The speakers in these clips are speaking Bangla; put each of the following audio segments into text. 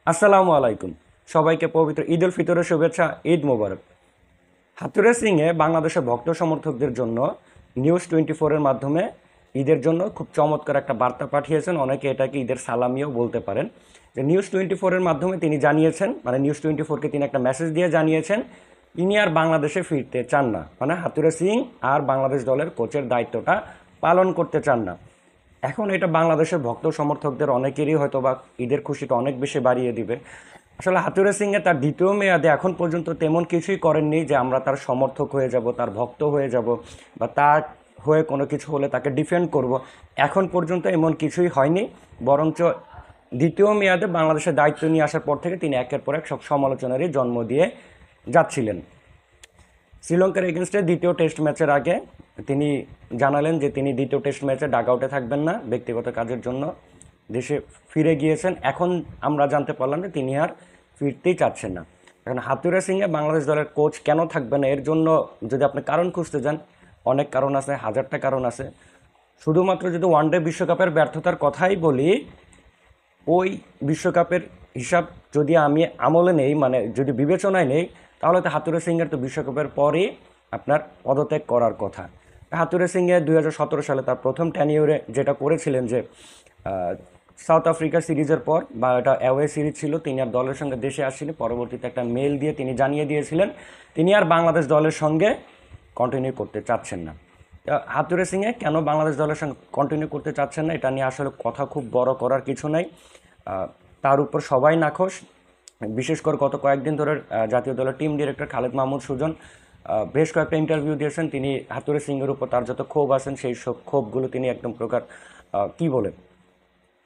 আসসালামু আলাইকুম। সবাইকে পবিত্র ঈদ উল ফিতরের শুভেচ্ছা। ঈদ মোবারক। হাতুড়ে সিংয়ে বাংলাদেশের ভক্ত সমর্থকদের জন্য নিউজ 24 এর মাধ্যমে ঈদের জন্য খুব চমৎকার একটা বার্তা পাঠিয়েছেন। অনেকে এটাকে ঈদের সালামিও বলতে পারেন। যে নিউজ 24 এর মাধ্যমে তিনি জানিয়েছেন, মানে নিউজ 24কে তিনি একটা মেসেজ দিয়ে জানিয়েছেন ইনি আর বাংলাদেশে ফিরতে চান না, মানে হাতুড়ে সিং আর বাংলাদেশ দলের কোচের দায়িত্বটা পালন করতে চান না। এখন এটা বাংলাদেশের ভক্ত সমর্থকদের অনেকেরই হয়তো বা ঈদের খুশিটা অনেক বেশি বাড়িয়ে দিবে। আসলে হাতুড়ে সিংয়ে তার দ্বিতীয় মেয়াদে এখন পর্যন্ত তেমন কিছুই করেননি যে আমরা তার সমর্থক হয়ে যাব, তার ভক্ত হয়ে যাব, বা তার হয়ে কোনো কিছু হলে তাকে ডিফেন্ড করব। এখন পর্যন্ত এমন কিছুই হয়নি। বরঞ্চ দ্বিতীয় মেয়াদে বাংলাদেশের দায়িত্ব নিয়ে আসার পর থেকে তিনি একের পর এক সব সমালোচনারই জন্ম দিয়ে যাচ্ছিলেন। শ্রীলঙ্কার এগেনস্টে দ্বিতীয় টেস্ট ম্যাচের আগে তিনি জানালেন যে তিনি দ্বিতীয় টেস্ট ম্যাচে ডাগ আউটে থাকবেন না, ব্যক্তিগত কাজের জন্য দেশে ফিরে গিয়েছেন। এখন আমরা জানতে পারলাম যে তিনি আর ফিরতেই চাচ্ছেন না। এখন হাতুড়ে সিংয়ে বাংলাদেশ দলের কোচ কেন থাকবে না, এর জন্য যদি আপনি কারণ খুঁজতে যান, অনেক কারণ আছে, হাজারটা কারণ আছে। শুধুমাত্র যদি ওয়ানডে বিশ্বকাপের ব্যর্থতার কথাই বলি, ওই বিশ্বকাপের হিসাব যদি আমি আমলে নেই, মানে যদি বিবেচনায় নেই, তাহলে তো হাতুড়ে সিংয়ের তো বিশ্বকাপের পরই আপনার পদত্যাগ করার কথা। হাতুড়ে সিংয়ে 2017 সালে তার প্রথম টেনিউরে যেটা করেছিলেন যে সাউথ আফ্রিকা সিরিজের পর, বা এটা অ্যাওয়ে সিরিজ ছিল, তিনি আর দলের সঙ্গে দেশে আসছিলেন। পরবর্তীতে একটা মেল দিয়ে তিনি জানিয়ে দিয়েছিলেন তিনি আর বাংলাদেশ দলের সঙ্গে কন্টিনিউ করতে চাচ্ছেন না। হাতুড়ে সিংয়ে কেন বাংলাদেশ দলের সঙ্গে কন্টিনিউ করতে চাচ্ছেন না, এটা নিয়ে আসলে কথা খুব বড় করার কিছু নাই। তার উপর সবাই নাখোশ। বিশেষ করে গত কয়েকদিন ধরে জাতীয় দলের টিম ডিরেক্টর খালেদ মাহমুদ সুজন বেশ কয়েকটা ইন্টারভিউ দিয়েছেন। তিনি হাতুড়ে সিংয়ের উপর তার যত ক্ষোভ আছেন সেই সব ক্ষোভগুলো তিনি একদম প্রকার কি বলে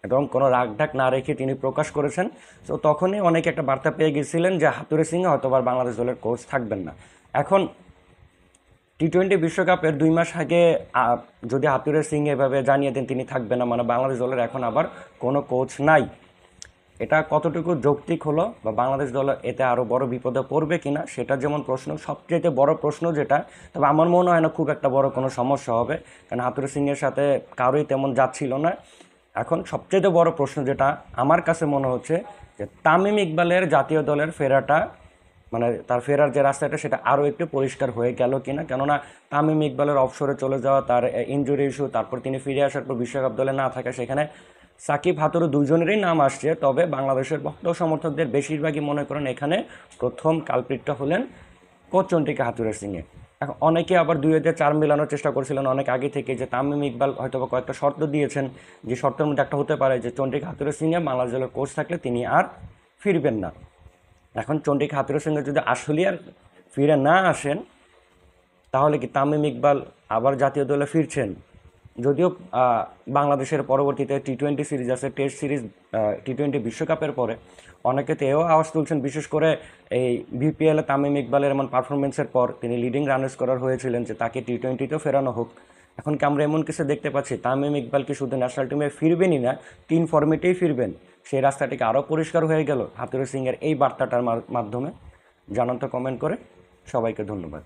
এবং কোনো রাগ ঢাক না রেখে তিনি প্রকাশ করেছেন। তো তখনই অনেকে একটা বার্তা পেয়ে গেছিলেন যে হাতুড়ে সিংয়ে হয়তো আর বাংলাদেশ দলের কোচ থাকবেন না। এখন টি-20 বিশ্বকাপের 2 মাস আগে যদি হাতুড়ে সিং এভাবে জানিয়ে দেন তিনি থাকবেন না, মানে বাংলাদেশ দলের এখন আবার কোনো কোচ নাই, এটা কতটুকু যৌক্তিক হলো, বা বাংলাদেশ দল এতে আরও বড় বিপদে পড়বে কিনা সেটা যেমন প্রশ্ন, সবচেয়ে বড় প্রশ্ন যেটা, তবে আমার মনে হয় না খুব একটা বড় কোনো সমস্যা হবে, কারণ হাতুড়ে সিংয়ের সাথে কারোই তেমন যাচ্ছিল না। এখন সবচেয়ে বড় প্রশ্ন যেটা আমার কাছে মনে হচ্ছে যে তামিম ইকবালের জাতীয় দলের ফেরাটা, মানে তার ফেরার যে রাস্তাটা সেটা আরও একটু পরিষ্কার হয়ে গেল কিনা। কেননা তামিম ইকবালের অবসরে চলে যাওয়া, তার ইনজুরি ইস্যু, তারপর তিনি ফিরে আসার পর বিশ্বকাপ দলে না থাকা, সেখানে সাকিব হাতুড়ে দুজনেরই নাম আসছে। তবে বাংলাদেশের ভক্ত সমর্থকদের বেশিরভাগই মনে করেন এখানে প্রথম কালপ্রিটটা হলেন কোচ চন্ডিকা হাতুড়ে সিংয়ে। এখন অনেকে আবার 2-4 মেলানোর চেষ্টা করছিলেন অনেক আগে থেকে, যে তামিম ইকবাল হয়তো বা কয়েকটা শর্ত দিয়েছেন, যে শর্তের মধ্যে একটা হতে পারে যে চন্ডিকা হাতুড়ে সিংয়ে বাংলাদেশ দলের কোচ থাকলে তিনি আর ফিরবেন না। এখন চন্ডিকা হাতুড়ে সিংয়ে যদি আসলেই আর ফিরে না আসেন, তাহলে কি তামিম ইকবাল আবার জাতীয় দলে ফিরছেন? যদিও বাংলাদেশের পরবর্তীতে টি-20 সিরিজ আছে, টেস্ট সিরিজ, টি-20 বিশ্বকাপের পরে অনেকে তো এও আওয়াজ তুলছেন, বিশেষ করে এই বিপিএলে তামিম ইকবালের এমন পারফরমেন্সের পর তিনি লিডিং রানার স্কোরার হয়েছিলেন, যে তাকে টি-20তেও ফেরানো হোক। এখন কি আমরা এমন কিছু দেখতে পাচ্ছি তামিম ইকবাল কি শুধু ন্যাশনাল টিমে ফিরবেনই না, 3 ফর্মেটেই ফিরবেন? সেই রাস্তাটিকে আরও পরিষ্কার হয়ে গেল হাতুড়ে সিংয়ের এই বার্তাটার মাধ্যমে। জানান তো কমেন্ট করে। সবাইকে ধন্যবাদ।